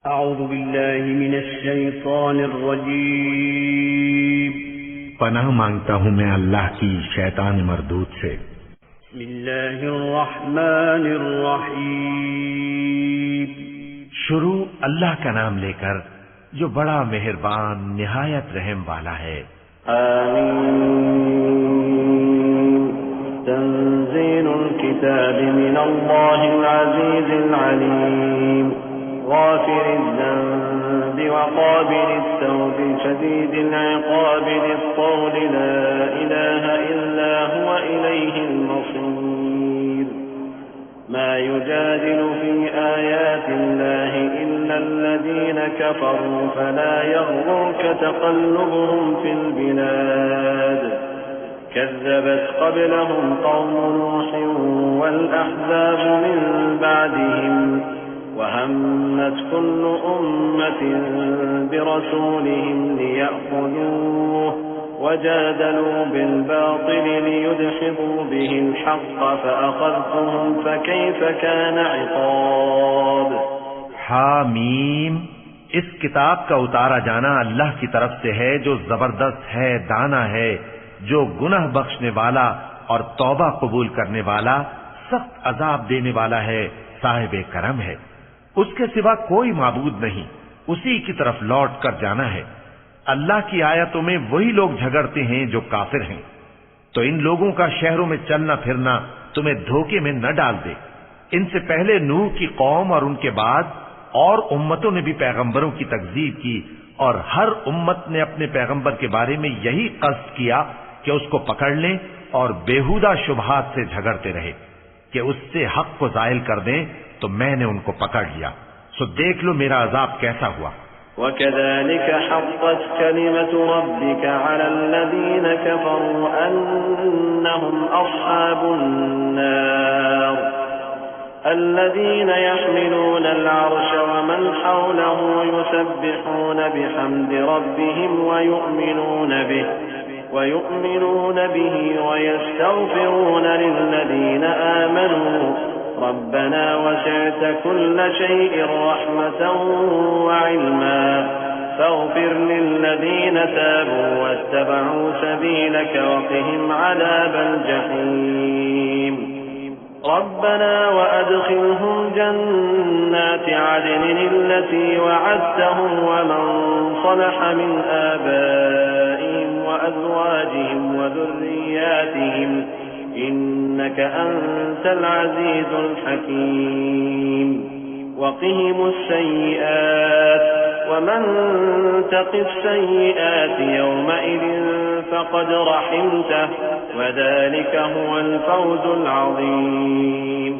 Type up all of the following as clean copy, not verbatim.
अऊज़ु बिल्लाहि मिनश शैतानिर रजीम। पनाह मांगता हूँ मैं अल्लाह की शैतान मरदूद से। बिस्मिल्लाहिर रहमानिर रहीम। शुरू अल्लाह का नाम लेकर जो बड़ा मेहरबान निहायत रहम वाला है। आमीन। तंज़ीलुल किताबि मिनल्लाहिल अज़ीज़िल अलीम। गाफिरिज़ ज़ंबि व क़ाबिलित तौबि शदीदिल इक़ाबि लिक़ौलि ला इलाहा इल्ला हुवा इलैहिल मसीर। मा युजादिलु फ़ी आयातिल्लाहि इल्लल्लज़ीन कफ़रू फला यग़्रुरक तक़ल्लुबुहुम फ़िल बिलाद। कज़्ज़बत क़ब्लहुम क़ौमु नूह वल अहज़ाबु मिन बअदihim वहम्मत कुल्लु उम्मतिन बिरसूलिहिम लियअख़ुज़ूह वजादलू बिलबातिल लियुदहिबू बिहिल हक़्क़ फ़अख़ज़्तुहुम फ़कैफ़ कान इक़ाब। हामीम। इस किताब का उतारा जाना अल्लाह की तरफ से है जो जबरदस्त है, दाना है, जो गुनाह बख्शने वाला और तौबा कबूल करने वाला, सख्त अजाब देने वाला है, साहिब करम है। उसके सिवा कोई माबूद नहीं, उसी की तरफ लौट कर जाना है। अल्लाह की आयतों में वही लोग झगड़ते हैं जो काफिर हैं। तो इन लोगों का शहरों में चलना फिरना तुम्हें धोखे में न डाल दे। इनसे पहले नूह की कौम और उनके बाद और उम्मतों ने भी पैगंबरों की तकजीब की, और हर उम्मत ने अपने पैगंबर के बारे में यही कस्द किया कि उसको पकड़ लें और बेहुदा शुबहात से झगड़ते रहे कि उससे हक को जायल कर दें। तो मैंने उनको पकड़ लिया, सो देख लो मेरा अजाब कैसा हुआ। वकज़ालिक हक़्क़त कलिमतु रब्बिका अलल्लज़ीन कफ़रू अन्नहुम अस्हाबुन नार الذين يحملون العرش ومن حوله يسبحون بحمد ربهم ويؤمنون به ويستغفرون للذين آمنوا ربنا وسعت كل شيء رحمة وعلما فاغفر للذين تابوا واتبعوا سبيلك وقهم عذاب الجحيم ربنا وأدخلهم جنات عدن التي وعدتهم ومن صلح من آبائهم وأزواجهم وذرياتهم إنك أنت العزيز الحكيم وقهم السيئات ومن تق السيئات يومئذ فقد رحمته وذلك هو الفوز العظيम।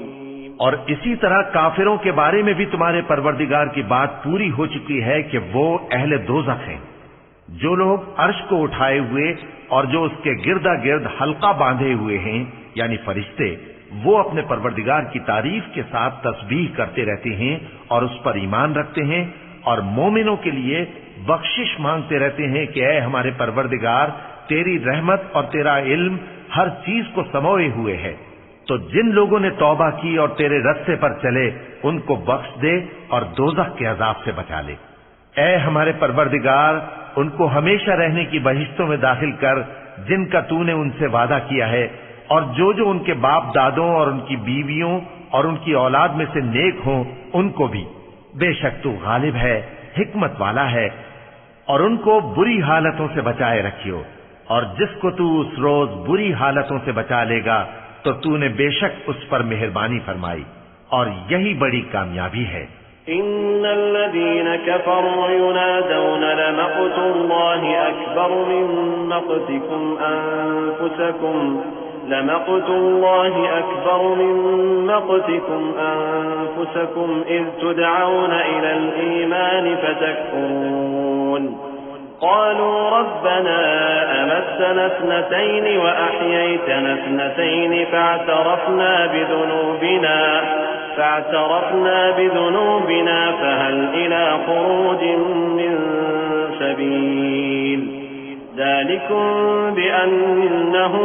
और इसी तरह काफिरों के बारे में भी तुम्हारे परवरदिगार की बात पूरी हो चुकी है कि वो अहले दोज़ख हैं। जो लोग अर्श को उठाए हुए और जो उसके गिरदा गिर्द हल्का बांधे हुए हैं, यानी फरिश्ते, वो अपने परवरदिगार की तारीफ के साथ तस्बीह करते रहते हैं और उस पर ईमान रखते हैं, और मोमिनों के लिए बख्शिश मांगते रहते हैं कि ऐ हमारे परवरदिगार, तेरी रहमत और तेरा इल्म हर चीज को समोए हुए है। तो जिन लोगों ने तौबा की और तेरे रस्ते पर चले, उनको बख्श दे और दोज़ख के अजाब से बचा ले। ऐ हमारे परवरदिगार, उनको हमेशा रहने की बहिश्तों में दाखिल कर जिनका तूने उनसे वादा किया है, और जो जो उनके बाप दादों और उनकी बीवियों और उनकी औलाद में से नेक हों उनको भी। बेशक तू गालिब है, हिकमत वाला है। और उनको बुरी हालतों से बचाए रखियो, और जिसको तू उस रोज बुरी हालतों से बचा लेगा तो तूने बेशक उस पर मेहरबानी फरमाई, और यही बड़ी कामयाबी है। इन्नल्लज़ीन कफ़रू युनादौन लमक़्तुल्लाहि अकबर मिन मक़तिकुम अनफुसकुम इज़ तुदअऊन इलल ईमान फतकफुरून قالوا ربنا أمتنا اثنتين وأحييتنا اثنتين فاعترفنا بذنوبنا فهل إلى خروج من سبيل ذلكم بأنه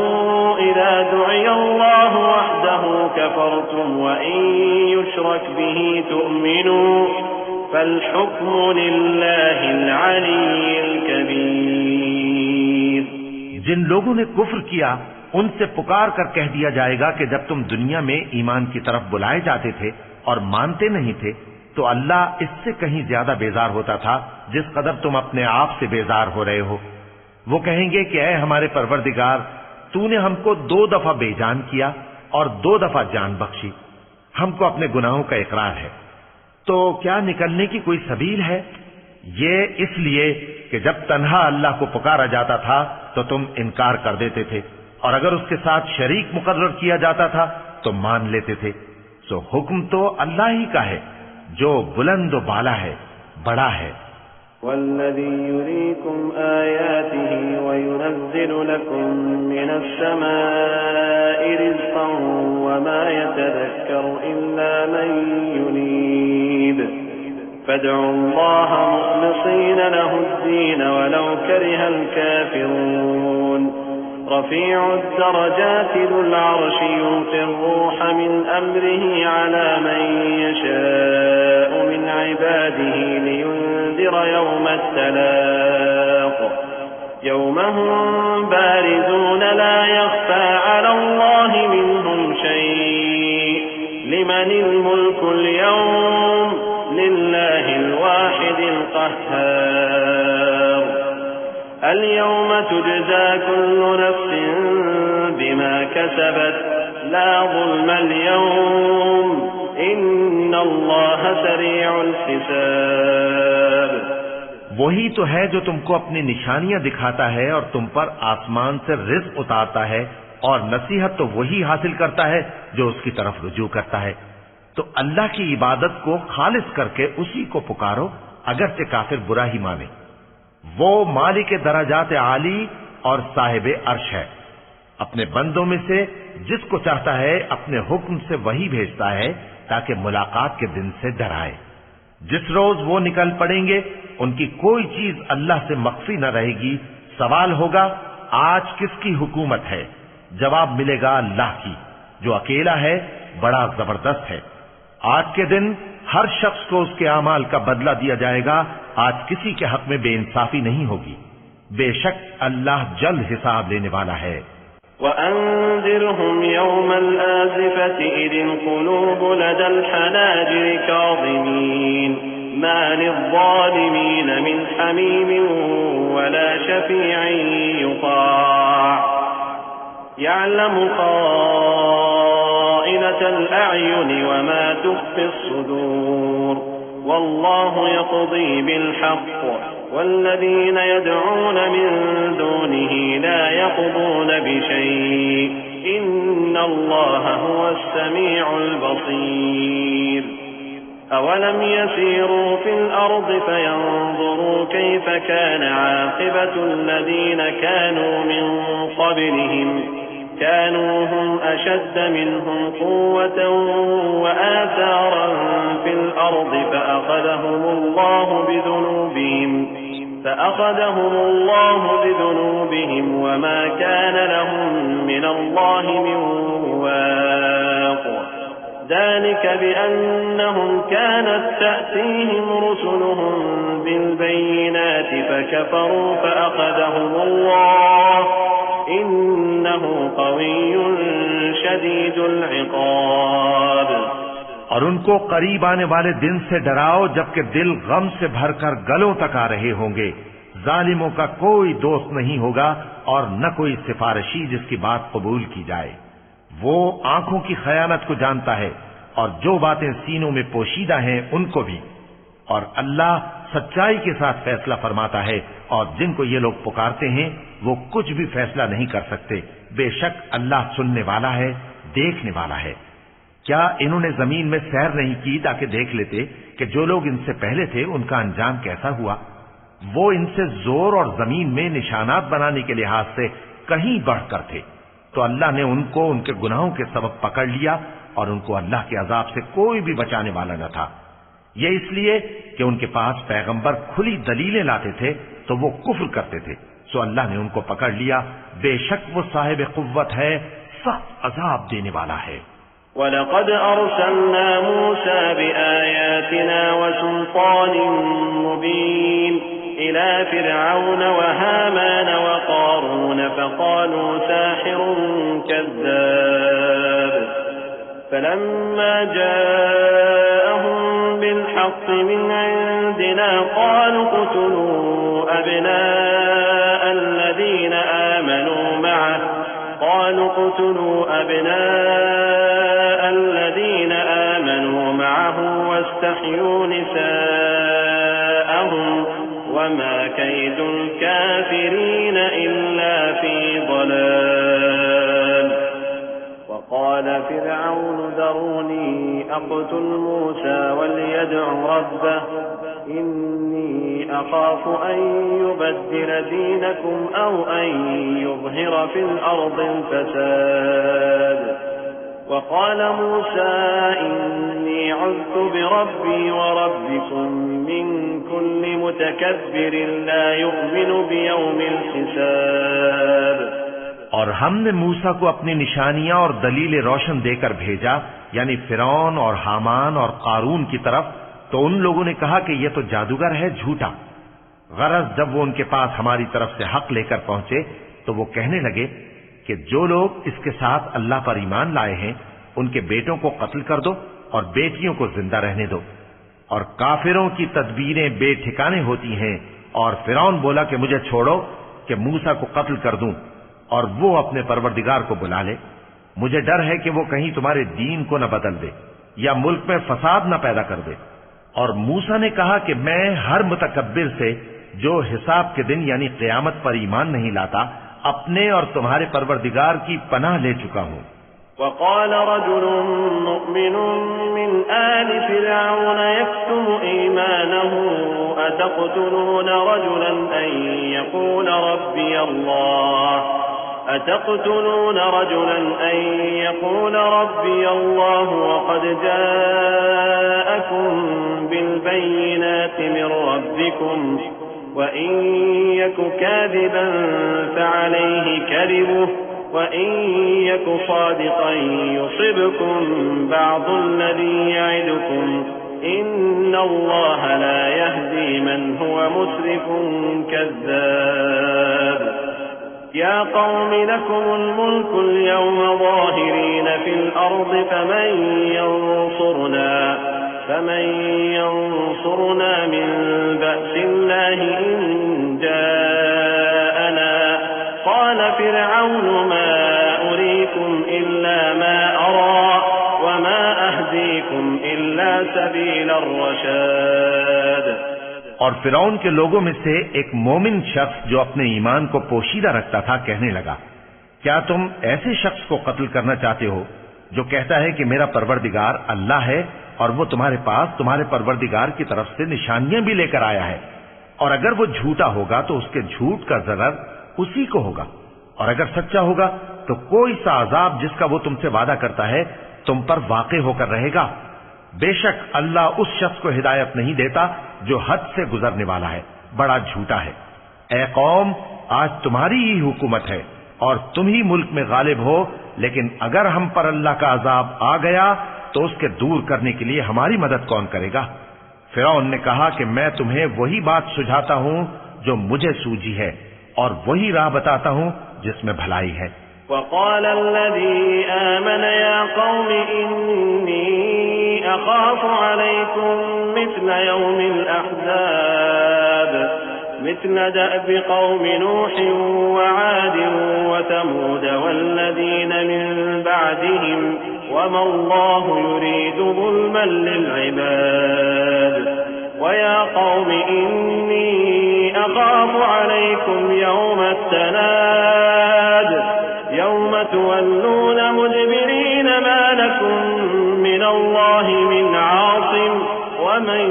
إذا دعي الله وحده كفرتم وإن يشرك به تؤمنوا फल्हुक्मु लिल्लाहिल अलीय्यिल कबीर। जिन लोगों ने कुफ्र किया उनसे पुकार कर कह दिया जाएगा कि जब तुम दुनिया में ईमान की तरफ बुलाए जाते थे और मानते नहीं थे तो अल्लाह इससे कहीं ज्यादा बेजार होता था जिस कदर तुम अपने आप से बेजार हो रहे हो। वो कहेंगे कि ऐ हमारे परवरदिगार, तूने हमको 2 दफा बेजान किया और 2 दफा जान बख्शी, हमको अपने गुनाहों का इकरार है, तो क्या निकलने की कोई सबील है? ये इसलिए कि जब तन्हा अल्लाह को पुकारा जाता था तो तुम इनकार कर देते थे, और अगर उसके साथ शरीक मुकर्रर किया जाता था तो मान लेते थे। सो हुक्म तो अल्लाह ही का है जो बुलंद व बाला है, बड़ा है। वल्लज़ी युरीकुम आयातिही व युनज़्ज़िलु लकुम मिनस समाई रिज़्क़न व मा यतज़क्करु इल्ला मन युनीब फदउल्लाह मुख़्लिसीन लहुद्दीन वलौ करिहल काफ़िरून। रफ़ीउद दरजाति ज़ुल अर्शि युल्क़िर रूह मिन अम्रिही अला मन यशाअु मिन इबादिही लियुन्ज़िर यौमत तलाक़ यौम हुम बारिज़ून ला यख़फ़ा अला अल्लाहि मिनहुम शै'उन लिमनिल मुल्कुल यौम लिल्लाहिल वाहिदिल क़ह्हार। اليوم تجزى كل نفس بما كسبت لا ظلم اليوم إن الله سريع الحساب। वही तो है जो तुमको अपनी निशानियां दिखाता है और तुम पर आसमान से रिज़्क़ उतारता है, और नसीहत तो वही हासिल करता है जो उसकी तरफ रुजू करता है। तो अल्लाह की इबादत को खालिस करके उसी को पुकारो, अगरचे काफिर बुरा ही माने। वो मालिक दराजात आली और साहिबे अर्श है। अपने बंदों में से जिसको चाहता है अपने हुक्म से वही भेजता है ताकि मुलाकात के दिन से डराए। जिस रोज वो निकल पड़ेंगे उनकी कोई चीज अल्लाह से मख्फी न रहेगी। सवाल होगा, आज किसकी हुकूमत है? जवाब मिलेगा अल्लाह की, जो अकेला है, बड़ा जबरदस्त है। आज के दिन हर शख्स को उसके आमाल का बदला दिया जाएगा। आज किसी के हक में बेइंसाफी नहीं होगी। बेशक अल्लाह जल्द हिसाब लेने वाला है। वअंज़िरहुम यौमल आज़िफ़ति इज़िल क़ुलूबु लदल हनाजिर काज़िमीन मा लिज़्ज़ालिमीन मिन हमीमिन वला शफ़ी'इन युताअ यअलमु ख़ाइनतल अ'युनि वमा तुख़फ़िस सुदूर वल्लाहु यक़ज़ी बिल हक़्क़ वल्लज़ीन यदऊन मिन दूनिही ला यक़ज़ून बिशै'इन इन्नल्लाह हुवस समीउल बसीर। अवलम यसीरू फिल अर्ज़ि फयंज़ुरू कैफ़ कान आक़िबतुल लज़ीन कानू मिन क़ब्लिहिम كانوا هم أشد منهم قوة وآثارا في الأرض فأخذهم الله بذنوبهم وما كان لهم من الله من واق ذلك بأنهم كانت تأتيهم رسلهم بالبينات فكفروا فأخذهم الله إنه قوي شديद العقاب। और उनको करीब आने वाले दिन से डराओ जबकि दिल गम से भरकर गलों तक आ रहे होंगे। जालिमों का कोई दोस्त नहीं होगा और न कोई सिफारिशी जिसकी बात कबूल की जाए। वो आंखों की खयानत को जानता है और जो बातें सीनों में पोशीदा हैं उनको भी। और अल्लाह सच्चाई के साथ फैसला फरमाता है और जिनको ये लोग पुकारते हैं वो कुछ भी फैसला नहीं कर सकते। बेशक अल्लाह सुनने वाला है, देखने वाला है। क्या इन्होंने जमीन में सैर नहीं की ताकि देख लेते कि जो लोग इनसे पहले थे उनका अंजाम कैसा हुआ? वो इनसे जोर और जमीन में निशानात बनाने के लिहाज से कहीं बढ़कर थे। तो अल्लाह ने उनको उनके गुनाहों के सबब पकड़ लिया और उनको अल्लाह के अजाब से कोई भी बचाने वाला न था। ये इसलिए कि उनके पास पैगंबर खुली दलीलें लाते थे तो वो कुफ्र करते थे। सो अल्लाह ने उनको पकड़ लिया। बेशक वो साहिब कुव्वत है, सख्त अजाब देने वाला है। वलक़द अरसलना मूसा बिआयातिना वसुल्तान मुबीन इला फिरऔन वहामान वक़ारून फ़क़ालू साहिरुन कज़्ज़ाब फलम्मा जाअहुम बिलहक़्क़ मिन इंदिना क़ालू क़ुतलू أبناء الذين آمنوا معه واستحيوا نساءهم وما كيد الكافرين إلا في ضلال وقال فرعون ذروني أقتل موسى وليدع ربه إني أخاف أن يبدل دينكم أو أن يظهر في الأرض الفساد وقال موسى إني عذت بربي وربكم من كل متكبر لا يؤمن بيوم الحساب। और हमने मूसा को अपनी निशानियां और दलीलें रोशन देकर भेजा, यानी फिरौन और हामान और कारून की तरफ। तो उन लोगों ने कहा कि यह तो जादूगर है, झूठा। गरज जब वो उनके पास हमारी तरफ से हक लेकर पहुंचे तो वो कहने लगे कि जो लोग इसके साथ अल्लाह पर ईमान लाए हैं उनके बेटों को कत्ल कर दो और बेटियों को जिंदा रहने दो। और काफिरों की तदबीरें बेठिकाने होती हैं। और फिरौन बोला कि मुझे छोड़ो कि मूसा को कत्ल कर दूं और वो अपने परवरदिगार को बुला ले। मुझे डर है कि वो कहीं तुम्हारे दीन को न बदल दे या मुल्क में फसाद न पैदा कर दे। और मूसा ने कहा कि मैं हर मुतकब्बिर से जो हिसाब के दिन यानी क़यामत पर ईमान नहीं लाता अपने और तुम्हारे परवरदिगार की पनाह ले चुका हूं। वक़ाल रजुलुन मुमिनुन मिन आलि फिरऔन यक्तुमु ईमानहु अतक़्तुलून रजुलन अन यक़ूल रब्बी अल्लाह أتقتلون رجلا أن يقول ربي الله وقد جاءكم بالبينات من ربكم وإن يك كاذبا فعليه كذبه وإن يك صادقا يصبكم بعض الذي يعدكم إن الله لا يهدي من هو مسرف كذاب يا قوم لكم الملك اليوم ظاهرين في الأرض فمن ينصرنا من بأس الله إن جاءنا قال فرعون ما أريكم إلا ما أرى وما أهديكم إلا سبيل الرشاد। और फिरौन के लोगों में से एक मोमिन शख्स जो अपने ईमान को पोशीदा रखता था कहने लगा, क्या तुम ऐसे शख्स को कत्ल करना चाहते हो जो कहता है कि मेरा परवरदिगार अल्लाह है और वो तुम्हारे पास तुम्हारे परवरदिगार की तरफ से निशानियां भी लेकर आया है? और अगर वो झूठा होगा तो उसके झूठ का ज़रर उसी को होगा, और अगर सच्चा होगा तो कोई सा अजाब जिसका वो तुमसे वादा करता है तुम पर वाक़े होकर रहेगा। बेशक अल्लाह उस शख्स को हिदायत नहीं देता जो हद से गुजरने वाला है, बड़ा झूठा है। ए कौम, आज तुम्हारी ही हुकूमत है और तुम ही मुल्क में गालिब हो, लेकिन अगर हम पर अल्लाह का अजाब आ गया तो उसके दूर करने के लिए हमारी मदद कौन करेगा? फिरौन ने कहा कि मैं तुम्हें वही बात सुझाता हूं जो मुझे सूझी है और वही राह बताता हूं जिसमें भलाई है। वक़ाल अल्लज़ी आमन या क़ौम इन्नी अख़ाफ़ु अलैकुम मिस्ल यौमिल अहज़ाब मिस्ल दअब क़ौम नूह व आद व समूद वल्लज़ीन मिन बअदहिम वमा अल्लाहु युरीदु ज़ुल्मन लिल-इबाद व या क़ौम इन्नी अख़ाफ़ु अलैकुम यौमत-तनाद यौम तुवल्लून मुदबिरीन मा लकुम मिन अल्लाहि मिन आसिम व मन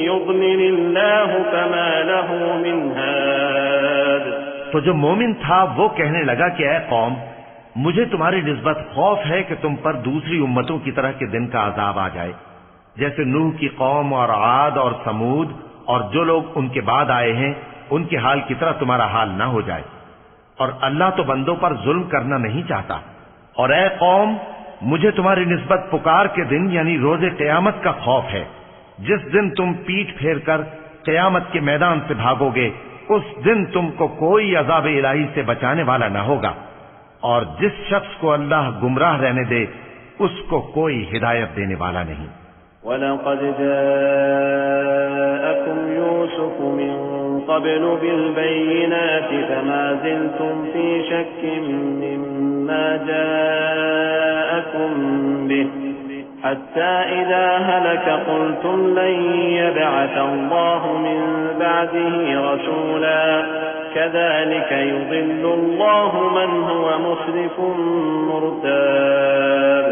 युज़्लिलिल्लाहु फमा लहु मिन हाद। तो जो मोमिन था वो कहने लगा कि ऐ कौम, मुझे तुम्हारी निस्बत खौफ है कि तुम पर दूसरी उम्मतों की तरह के दिन का अजाब आ जाए, जैसे नूह की कौम और आद और समूद और जो लोग उनके बाद आए हैं उनके हाल की तरह तुम्हारा हाल ना हो जाए। और अल्लाह तो बंदों पर जुल्म करना नहीं चाहता। और ऐ कौम, मुझे तुम्हारी निस्बत पुकार के दिन यानी रोजे क़यामत का खौफ है, जिस दिन तुम पीठ फेर कर क़यामत के मैदान से भागोगे। उस दिन तुमको कोई अज़ाब इलाही से बचाने वाला न होगा, और जिस शख्स को अल्लाह गुमराह रहने दे उसको कोई हिदायत देने वाला नहीं। वलक़द जाअकुम यूसुफ मिन क़ब्लु बिलबय्यिनाति फमा ज़िलतुम फ़ी शक्किन मिम्मा जाअकुम बिहि हत्ता इज़ा हलक क़ुलतुम लन यबअथ अल्लाहु मिन बअदिही रसूला कज़ालिक युज़िल्लु अल्लाहु मन हुव मुस्रिफुन मुर्ताब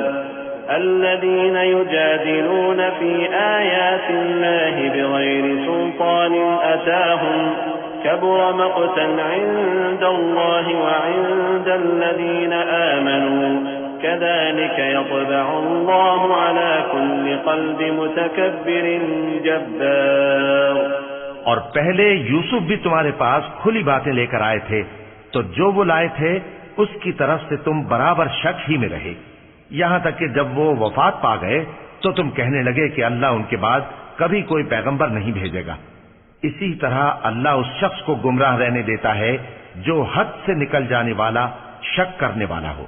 الذين يجادلون في آيات الله بغير سلطان أتاهم كبر مقتا عند الله وعند الذين آمنوا كذلك يطبع الله على كل قلب متكبر جبار। और पहले यूसुफ भी तुम्हारे पास खुली बातें लेकर आए थे, तो जो वो लाए थे उसकी तरफ से तुम बराबर शक ही में रहे, यहां तक कि जब वो वफात पा गए तो तुम कहने लगे कि अल्लाह उनके बाद कभी कोई पैगंबर नहीं भेजेगा। इसी तरह अल्लाह उस शख्स को गुमराह रहने देता है जो हद से निकल जाने वाला, शक करने वाला हो।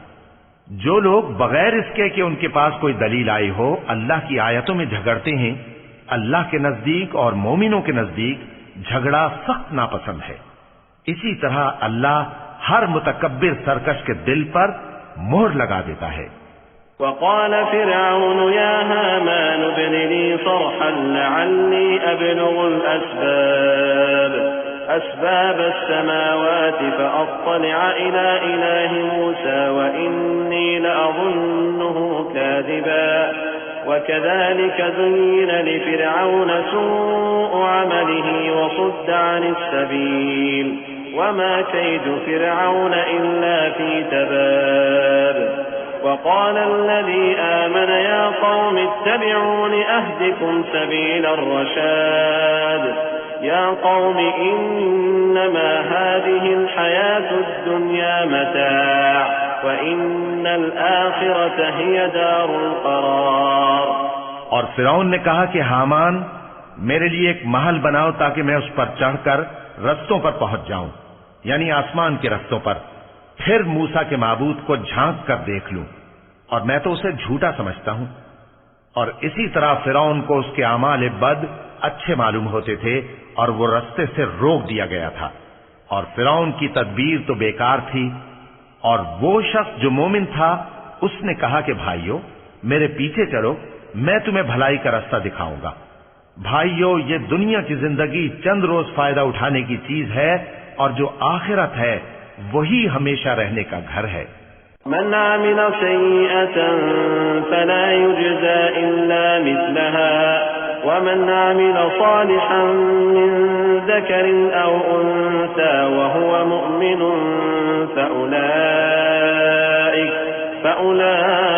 जो लोग बगैर इसके कि उनके पास कोई दलील आई हो अल्लाह की आयतों में झगड़ते हैं, अल्लाह के नजदीक और मोमिनों के नजदीक झगड़ा सख्त नापसंद है। इसी तरह अल्लाह हर मुतकब्बिर सरकश के दिल पर मोहर लगा देता है। وقال فرعون يا هامان ابن لي صرحا لعلي أبلغ أسباب السماوات فأطلع إلى إله موسى وإني لأظنه كاذبا وكذلك زين لفرعون سوء عمله وصد عن السبيل وما كيد فرعون إلا في تباب وقال الذي آمن يا قوم اتبعون أهدكم سبيل الرشاد يا قوم إنما هذه الحياة الدنيا متاع وإن الآخرة هي دار القرار। और फिरौन ने कहा कि हामान मेरे लिए एक महल बनाओ ताकि मैं उस पर चढ़कर रस्तों पर पहुंच जाऊं, यानी आसमान के रस्तों पर, फिर मूसा के माबूद को झांक कर देख लूं, और मैं तो उसे झूठा समझता हूं। और इसी तरह फिरौन को उसके आमाल बद अच्छे मालूम होते थे और वो रास्ते से रोक दिया गया था, और फिरौन की तदबीर तो बेकार थी। और वो शख्स जो मोमिन था उसने कहा कि भाइयों मेरे पीछे चलो, मैं तुम्हें भलाई का रास्ता दिखाऊंगा। भाइयों, ये दुनिया की जिंदगी चंद रोज फायदा उठाने की चीज है, और जो आखिरत है वही हमेशा रहने का घर है। मन आमिल सय्यअतन फला युज्ज़ा इल्ला मिस्लहा वमन आमिल सालिहन मिन ज़करिन औ उन्सा वहुव मुअमिनुन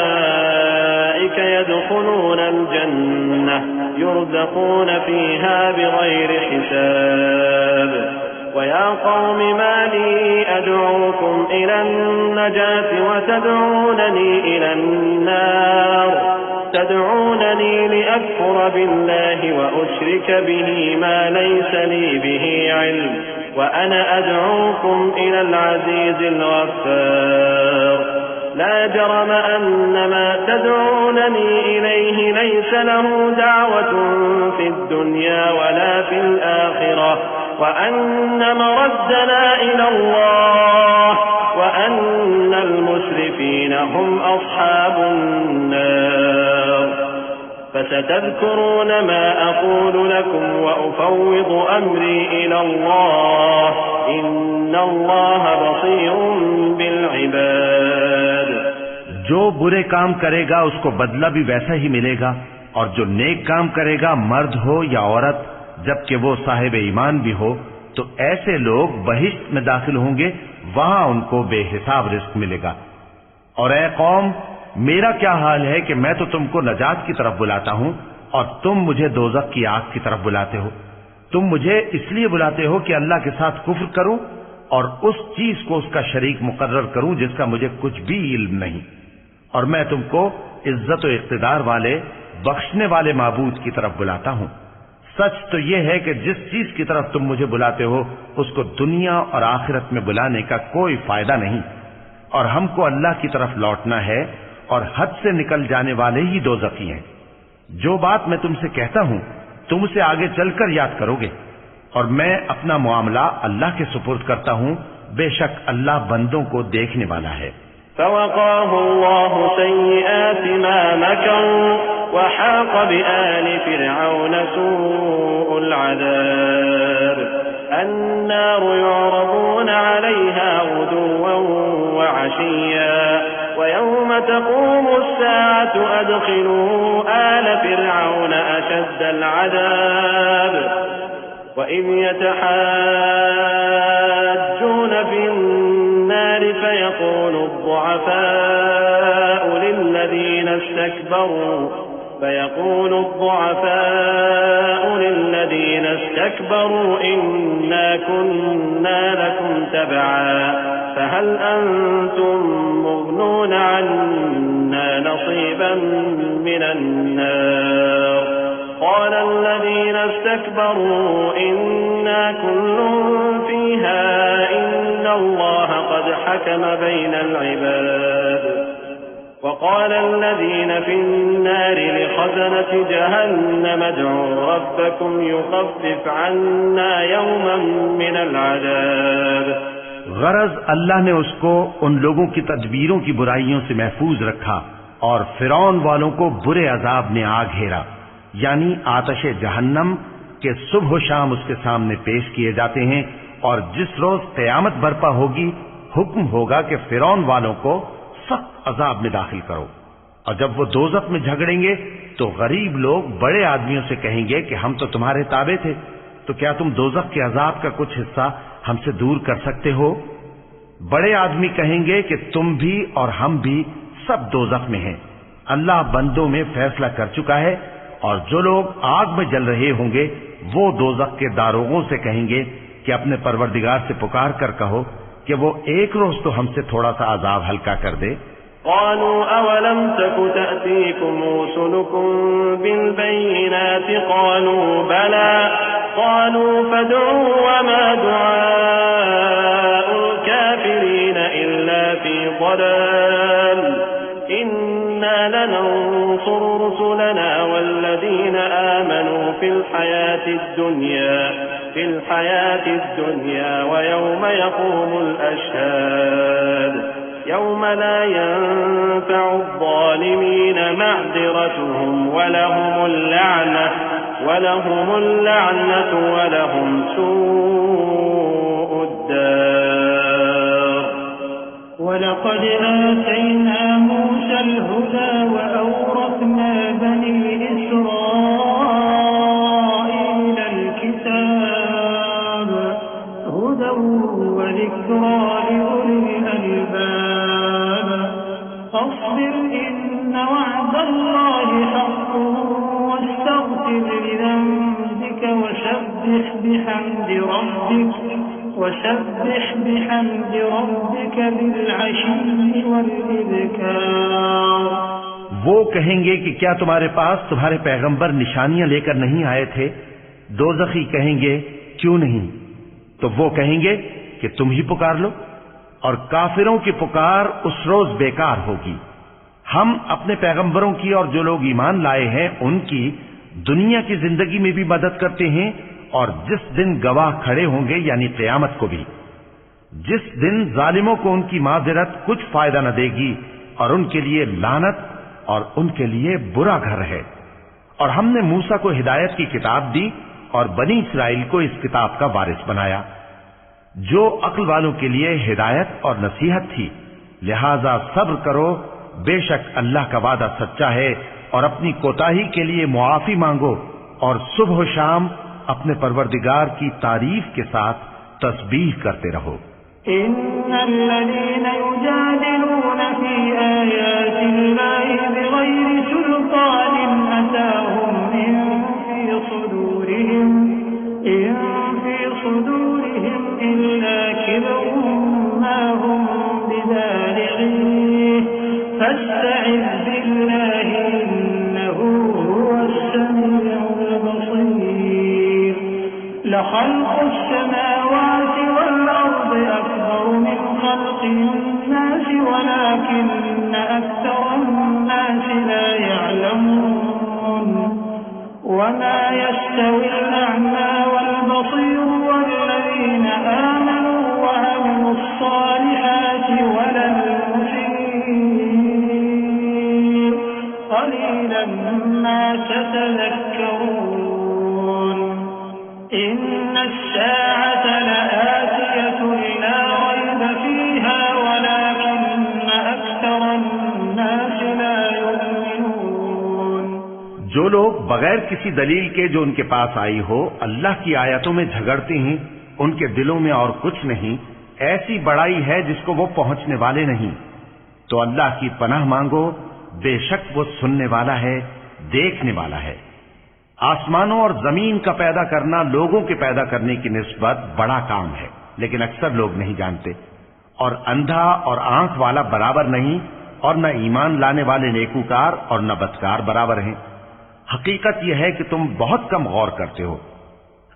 फउलाइक यदखुलूनल जन्नह युरज़क़ून फीहा बिग़ैर हिसाब। ويا قوم ما لي أدعوكم إلى النجاة وتدعونني إلى النار تدعونني لأكفر بالله وأشرك به ما ليس لي به علم وأنا أدعوكم إلى العزيز الغفار لا جرم أن ما تدعونني إليه ليس له دعوة في الدنيا ولا في الآخرة وأن مردنا إلى الله وأن المسرفين هم أصحاب النار فستذكرون ما أقول لكم وأفوض أمري إلى الله إن الله بصير بالعباد। जो बुरे काम करेगा उसको बदला भी वैसा ही मिलेगा, और जो नेक काम करेगा मर्द हो या औरत, जबकि वो साहिब ईमान भी हो, तो ऐसे लोग बहिश्त में दाखिल होंगे, वहां उनको बेहिसाब रिस्क मिलेगा। और ऐ कौम, मेरा क्या हाल है कि मैं तो तुमको नजात की तरफ बुलाता हूं और तुम मुझे दोज़ख की आग की तरफ बुलाते हो। तुम मुझे इसलिए बुलाते हो कि अल्लाह के साथ कुफ्र करूं और उस चीज को उसका शरीक मुकर्रर करूं जिसका मुझे कुछ भी इल्म नहीं, और मैं तुमको इज्जत और इख्तिदार वाले बख्शने वाले माबूद की तरफ बुलाता हूं। सच तो यह है कि जिस चीज की तरफ तुम मुझे बुलाते हो उसको दुनिया और आखिरत में बुलाने का कोई फायदा नहीं, और हमको अल्लाह की तरफ लौटना है, और हद से निकल जाने वाले ही दोज़खी हैं। जो बात मैं तुमसे कहता हूं तुम उसे आगे चलकर याद करोगे, और मैं अपना मामला अल्लाह के सुपुर्द करता हूं। बेशक अल्लाह बंदों को देखने वाला है। फ़वक़ाहु अल्लाहु सय्यिआति मा मकरू वहाक़ बिआलि फ़िरऔन सूउल अज़ाब अन्नारु युअरदून अलैहा गुदुव्वन वअशिय्या वयौम तक़ूमु अस्साअतु अदख़िलू आल फ़िरऔन अशद्दल अज़ाब वइज़ यतहाज्जून फ़िन्नार फ़यक़ूलु الضعفاء للذين استكبروا إنا كنا لكم تبعا فهل أنتم مغنون عنا نصيبا من النار قال الذين استكبروا إنا كل فيها إن الله قد حكم بين العباد وقال الذين في النار لخزنة جهنم ادعوا ربكم يخفف عنا يوما من العذاب। गरज अल्लाह ने उसको उन लोगों की तदबीरों की बुराइयों से महफूज रखा और फिरौन वालों को बुरे अजाब ने आ घेरा, यानी आतशे जहन्नम के सुबह शाम उसके सामने पेश किए जाते हैं। और जिस रोज क़यामत बर्पा होगी हुक्म होगा कि फिरौन वालों को सख्त अजाब में दाखिल करो। और जब वो दोज़ख में झगड़ेंगे तो गरीब लोग बड़े आदमियों से कहेंगे कि हम तो तुम्हारे ताबे थे, तो क्या तुम दोज़ख के अजाब का कुछ हिस्सा हमसे दूर कर सकते हो? बड़े आदमी कहेंगे कि तुम भी और हम भी सब दोज़ख में हैं। अल्लाह बंदों में फैसला कर चुका है। और जो लोग आग में जल रहे होंगे वो दोज़ख के दारोगों से कहेंगे कि अपने परवरदिगार से पुकार कर कहो कि वो एक रोज तो हमसे थोड़ा सा अजाब हल्का कर दे। قالوا أولم تك تأتيكم رسلكم بالبينات قالوا بلى قالوا فادعوا وما دعاء الكافرين إلا في ضلال إنا لننصر رسلنا والذين آمنوا في الحياة الدنيا ويوم يقوم الأشهاد يوم لا ينفع الظالمين معذرتهم ولهم اللعنة ولهم سوء الدار ولقد آتينا موسى الهدى وأورثنا بني إسرائيل الكتاب هدى وذكرى لأولي الألباب فاصبر إن وعد الله حق واستغفر لذنبك وسبح بحمد ربك بالعشي والإبكار। वो कहेंगे कि क्या तुम्हारे पास तुम्हारे पैगंबर निशानियां लेकर नहीं आए थे? दोज़खी कहेंगे क्यों नहीं? तो वो कहेंगे कि तुम ही पुकार लो, और काफिरों की पुकार उस रोज बेकार होगी। हम अपने पैगंबरों की और जो लोग ईमान लाए हैं उनकी दुनिया की जिंदगी में भी मदद करते हैं, और जिस दिन गवाह खड़े होंगे यानी क़यामत को भी, जिस दिन जालिमों को उनकी माज़िरत कुछ फायदा न देगी और उनके लिए लानत और उनके लिए बुरा घर है। और हमने मूसा को हिदायत की किताब दी और बनी इस्राइल को इस किताब का वारिस बनाया, जो अक्ल वालों के लिए हिदायत और नसीहत थी। लिहाजा सब्र करो, बेशक अल्लाह का वादा सच्चा है, और अपनी कोताही के लिए मुआफी मांगो, और सुबह शाम अपने परवरदिगार की तारीफ के साथ तस्बीह करते रहो। इन्नल्लज़ीना युजादिलूना फी आयातिल्लाहि बिग़ैरि सुल्तानिन अताहुम इन फी सुदूरिहिम इल्ला किब्रुन मा हुम बिबालिग़ीह فاستعذ بالله إنه هو السميع البصير لخلق السماوات والأرض أكبر من خلق الناس ولكن أكثر الناس لا يعلمون وما يستوي الأعمى والبصير والذين آمنوا وعملوا الصالحات ولا المسيء قليلا ما تتذكرون إن الساعة لآتية لا ريب فيها ولكن أكثر الناس لا يؤمنون जो लोग बगैर किसी दलील के जो उनके पास आई हो अल्लाह की आयतों में झगड़ते हैं, उनके दिलों में और कुछ नहीं, ऐसी बड़ाई है जिसको वो पहुंचने वाले नहीं। तो अल्लाह की पनाह मांगो, बेशक वो सुनने वाला है, देखने वाला है। आसमानों और जमीन का पैदा करना लोगों के पैदा करने की निस्बत बड़ा काम है, लेकिन अक्सर लोग नहीं जानते। और अंधा और आंख वाला बराबर नहीं, और न ईमान लाने वाले नेकूकार और न बदकार बराबर हैं। हकीकत यह है कि तुम बहुत कम गौर करते हो।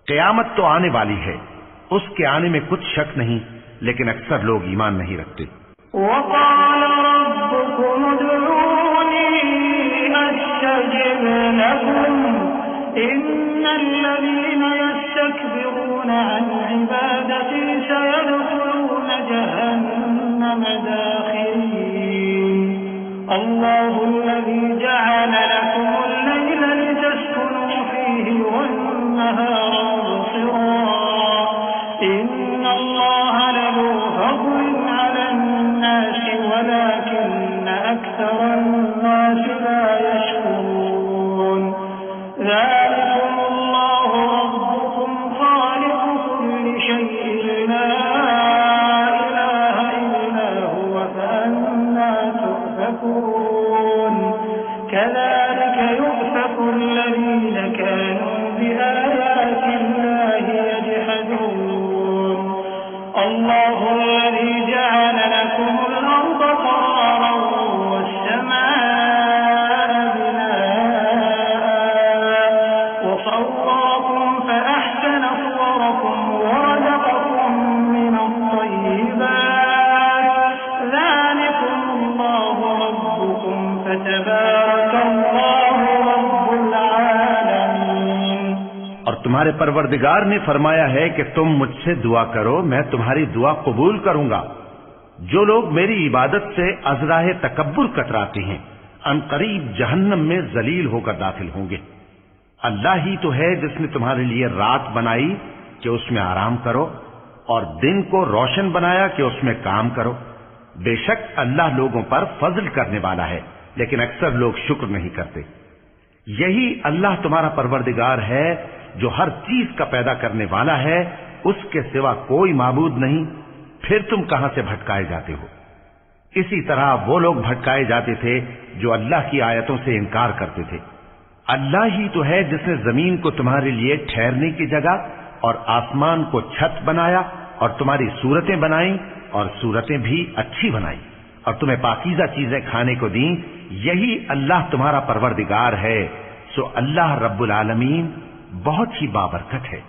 क़यामत तो आने वाली है, उसके आने में कुछ शक नहीं, लेकिन अक्सर लोग ईमान नहीं रखते। وقال ربكم ادعوني أستجب لكم إن الذين يستكبرون عن عبادتي سيدخلون جهنم داخرين الله الذي جعل لكم الليل لتسكنوا فيه والنهار مبصرا إن الله لذو فضل على الناس ولكن أكثر الناس لا يشكرون ذلكم الله ربكم خالق كل شيء لا إله إلا هو فأنا تؤفكون كذلك يؤفك الذين كانوا بآيات الله يجحدون الله الذي جعل لكم الأرض قرارا والسماء بناء وصوركم فأحسن صوركم ورزقكم من الطيبات ذلكم الله ربكم فتبارك الله رب العالمين और तुम्हारे परवरदिगार ने फरमाया है कि तुम मुझसे दुआ करो, मैं तुम्हारी दुआ कबूल करूंगा। जो लोग मेरी इबादत से अज़राह तकब्बुर कतराते हैं, अनकरीब जहन्नम में जलील होकर दाखिल होंगे। अल्लाह ही तो है जिसने तुम्हारे लिए रात बनाई कि उसमें आराम करो और दिन को रोशन बनाया कि उसमें काम करो। बेशक अल्लाह लोगों पर फजल करने वाला है, लेकिन अक्सर लोग शुक्र नहीं करते। यही अल्लाह तुम्हारा परवरदिगार है जो हर चीज का पैदा करने वाला है, उसके सिवा कोई माबूद नहीं। फिर तुम कहां से भटकाए जाते हो? इसी तरह वो लोग भटकाए जाते थे जो अल्लाह की आयतों से इनकार करते थे। अल्लाह ही तो है जिसने जमीन को तुम्हारे लिए ठहरने की जगह और आसमान को छत बनाया और तुम्हारी सूरतें बनाई और सूरतें भी अच्छी बनाई और तुम्हें पाकीज़ा चीजें खाने को दी। यही अल्लाह तुम्हारा परवरदिगार है। सो अल्लाह रब्बुल आलमीन बहुत ही बाबरकत है।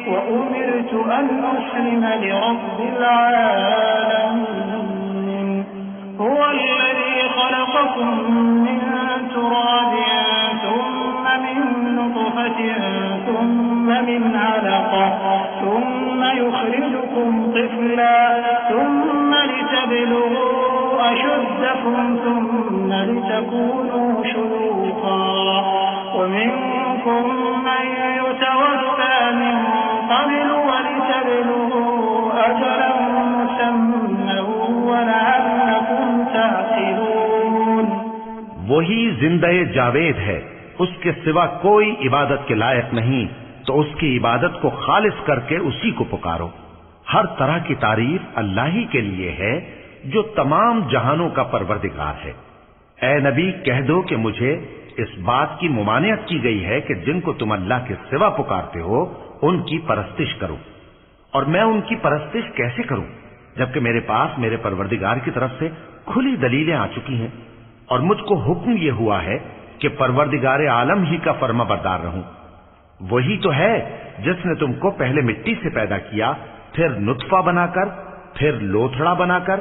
وأمرت أن أسلم لرب العالمين هو الذي خلقكم من تراب ثم من نطفة ثم من علقة ثم يخرجكم طفلا ثم لتبلغوا أشدكم ثم لتكونوا شيوخا ومنكم من يتوفى من قبل ولتبلغوا أجلا مسمى ولعلكم تعقلون वही जिंदे जावेद है, उसके सिवा कोई इबादत के लायक नहीं, तो उसकी इबादत को खालिस करके उसी को पुकारो। हर तरह की तारीफ अल्लाह ही के लिए है जो तमाम जहानों का परवरदिगार है। ए नबी, कह दो कि मुझे इस बात की मुमानियत की गई है कि जिनको तुम अल्लाह के सिवा पुकारते हो उनकी परस्तिश करो, और मैं उनकी परस्तिश कैसे करूं जबकि मेरे पास मेरे परवरदिगार की तरफ से खुली दलीलें आ चुकी हैं, और मुझको हुक्म यह हुआ है कि परवरदिगार आलम ही का फर्माबरदार रहूं। वही तो है जिसने तुमको पहले मिट्टी से पैदा किया, फिर नुत्फा बनाकर, फिर लोथड़ा बनाकर,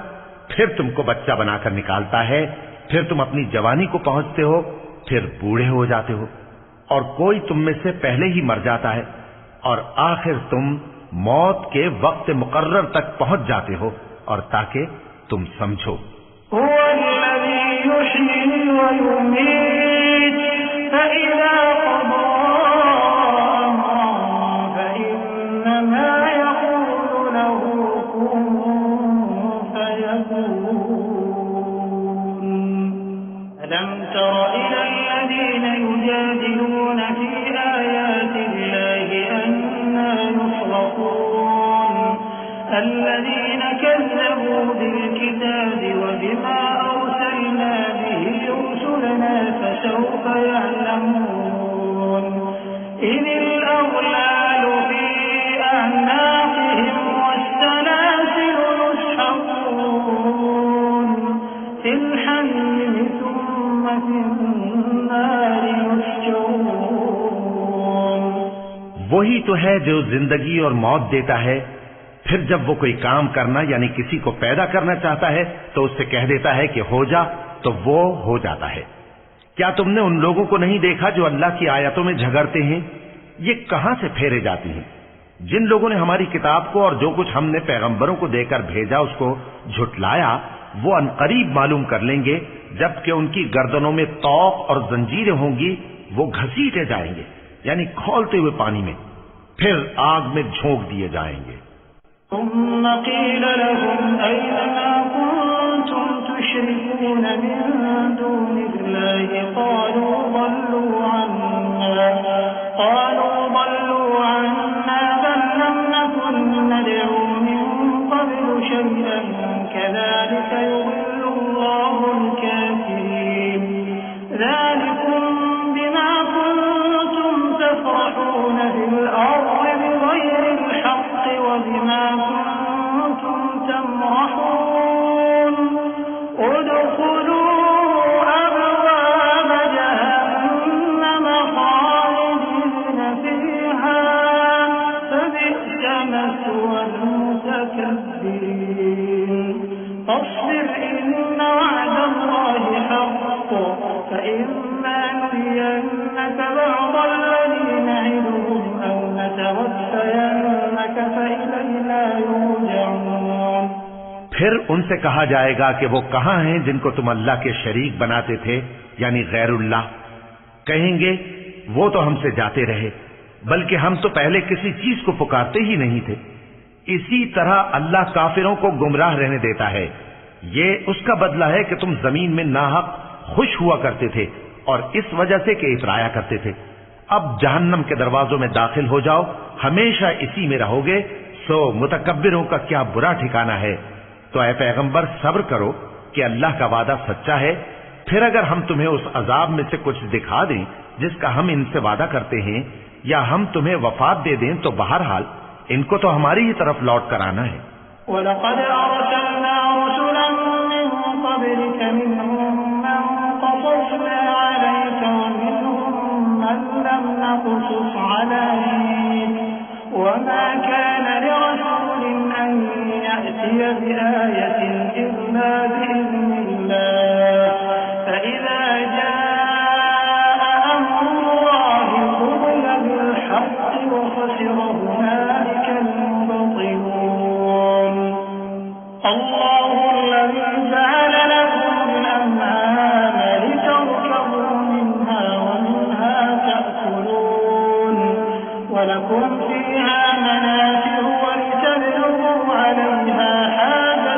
फिर तुमको बच्चा बनाकर निकालता है, फिर तुम अपनी जवानी को पहुंचते हो, फिर बूढ़े हो जाते हो, और कोई तुम में से पहले ही मर जाता है, और आखिर तुम मौत के वक्त मुकर्रर तक पहुंच जाते हो, और ताकि तुम समझो। الذين كذبوا بالكتاب وبما أرسلنا به رسلنا فسوف يعلمون إذ الأغلال في أعناقهم والسلاسل يسحبون في الحميم ثم في النار يسجرون। वही तो है जो जिंदगी और मौत देता है, फिर जब वो कोई काम करना यानी किसी को पैदा करना चाहता है तो उससे कह देता है कि हो जा, तो वो हो जाता है। क्या तुमने उन लोगों को नहीं देखा जो अल्लाह की आयतों में झगड़ते हैं? ये कहां से फेरे जाती हैं? जिन लोगों ने हमारी किताब को और जो कुछ हमने पैगंबरों को देकर भेजा उसको झुटलाया, वो अनकरीब मालूम कर लेंगे जबकि उनकी गर्दनों में तौक और जंजीरें होंगी, वो घसीटे जाएंगे यानी खौलते हुए पानी में, फिर आग में झोंक दिए जाएंगे। ثم قيل لهم أين ما كنتم تشركون من دون الله قالوا ضلوا عنا بل لم نكن ندعو من قبل شيئا كذلك يضل الله الكافرين ذلكم بما كنتم تفرحون في الأرض بغير الحق وبما كنتم تمرحون ادخلوا أبواب جهنم خالدين فيها فبئس مثوى المتكبرين فاصبر إن وعد الله حق فإما نرينك بعض الذي نعدهم أو نتوفينك فإلينا يرجعون। फिर उनसे कहा जाएगा कि वो कहां हैं जिनको तुम अल्लाह के शरीक बनाते थे यानी गैरुल्लाह। कहेंगे वो तो हमसे जाते रहे, बल्कि हम तो पहले किसी चीज को पुकारते ही नहीं थे। इसी तरह अल्लाह काफिरों को गुमराह रहने देता है। ये उसका बदला है कि तुम जमीन में नाहक खुश हुआ करते थे और इस वजह से कि इतराया करते थे। अब जहन्नम के दरवाजों में दाखिल हो जाओ, हमेशा इसी में रहोगे, सो मुतकब्बिरों का क्या बुरा ठिकाना है। तो ऐ पैगंबर सब्र करो कि अल्लाह का वादा सच्चा है। फिर अगर हम तुम्हें उस अजाब में से कुछ दिखा दें जिसका हम इनसे वादा करते हैं, या हम तुम्हें वफात दे दें, तो बहरहाल इनको तो हमारी ही तरफ लौट कर आना है। वलक़द अरसलना रुसुलन मिन क़ब्लिक मिनहुम मन क़ससना अलैक वमिनहुम मन लम नक़सुस अलैक वमा कान लिरसूलिन अन यअतिय बिआयतिन इल्ला बिइज़्निल्लाह फ़इज़ा जाअ अम्रुल्लाहि क़ुदिय बिल्हक़्क़ि वख़सिर हुनालिक المبطلون الله الذي جعل لكم الأنعام لتركبوا منها ومنها تأكلون ولكم فيها منافع ولتبلغوا عليها حاجة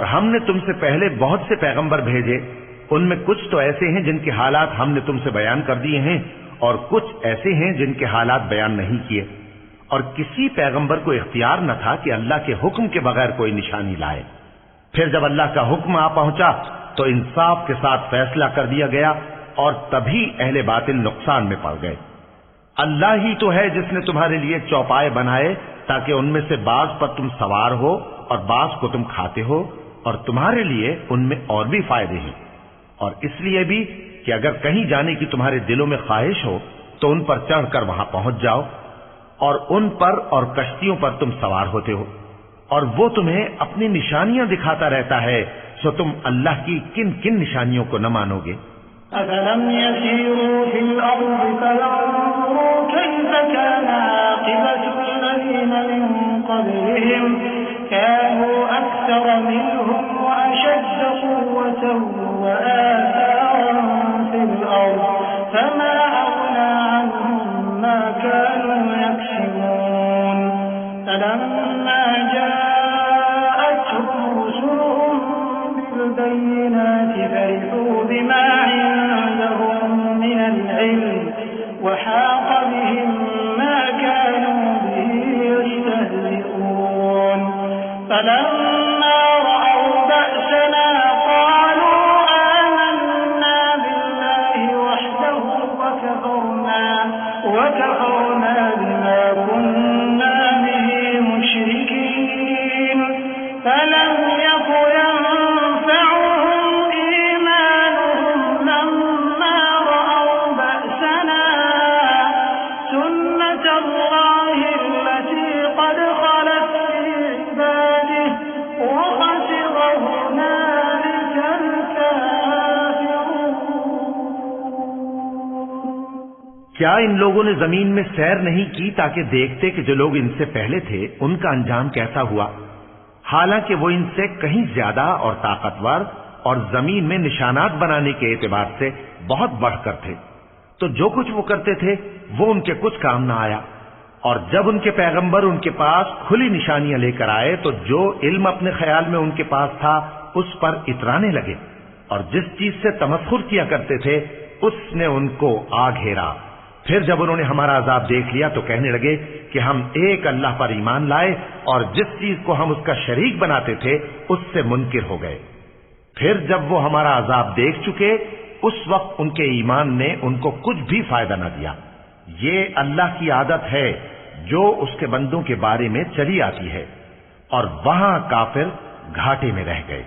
और हमने तुमसे पहले बहुत से पैगंबर भेजे, उनमें कुछ तो ऐसे हैं जिनके हालात हमने तुमसे बयान कर दिए हैं और कुछ ऐसे हैं जिनके हालात बयान नहीं किए। और किसी पैगंबर को इख्तियार न था कि अल्लाह के हुक्म के बगैर कोई निशानी लाए। फिर जब अल्लाह का हुक्म आ पहुंचा तो इंसाफ के साथ फैसला कर दिया गया और तभी अहले बातिल नुकसान में पड़ गए। अल्लाह ही तो है जिसने तुम्हारे लिए चौपाए बनाए ताकि उनमें से बाज पर तुम सवार हो और बाज को तुम खाते हो, और तुम्हारे लिए उनमें और भी फायदे हैं। और इसलिए भी कि अगर कहीं जाने की तुम्हारे दिलों में ख्वाहिश हो तो उन पर चढ़कर वहां पहुंच जाओ, और उन पर और कश्तियों पर तुम सवार होते हो, और वो तुम्हें अपनी निशानियां दिखाता रहता है, सो तुम अल्लाह की किन किन निशानियों को न मानोगे। अफलम यसीरू फिल अर्ज़ि फयंज़ुरू कैफ़ कान आक़िबतुल्लज़ीना मिन क़ब्लिहिम कानू अक्सर मिनहुम व अशद्द क़ुव्वतन व आसारन फिल अर्ज़ फमा अग़ना अन्हुम मा कानू यक्सिबून फलम्मा जाअतहुम रुसुलुहुम बिल-बय्यिनाति फरिहू बिमा وحاق بهم ما كانوا به يستهزئون فلما رأوا بأسنا قالوا آمنا بالله وحده وكفرنا بما كنا به مشركين فلم يكن ينفعهم إيمانهم لما رأوا بأسنا سنة الله التي قد خلت في عباده وخسر هنالك الكافرون। क्या इन लोगों ने जमीन में सैर नहीं की ताकि देखते कि जो लोग इनसे पहले थे उनका अंजाम कैसा हुआ, हालांकि वो इनसे कहीं ज्यादा और ताकतवर और जमीन में निशानात बनाने के एतबार से बहुत बढ़कर थे। तो जो कुछ वो करते थे वो उनके कुछ काम ना आया। और जब उनके पैगंबर उनके पास खुली निशानियां लेकर आए तो जो इल्म अपने ख्याल में उनके पास था उस पर इतराने लगे, और जिस चीज से तमस्खुर किया करते थे उसने उनको आ घेरा। फिर जब उन्होंने हमारा अजाब देख लिया तो कहने लगे कि हम एक अल्लाह पर ईमान लाए और जिस चीज को हम उसका शरीक बनाते थे उससे मुनकिर हो गए। फिर जब वो हमारा अजाब देख चुके उस वक्त उनके ईमान ने उनको कुछ भी फायदा न दिया। ये अल्लाह की आदत है जो उसके बंदों के बारे में चली आती है, और वहां काफिर घाटे में रह गए।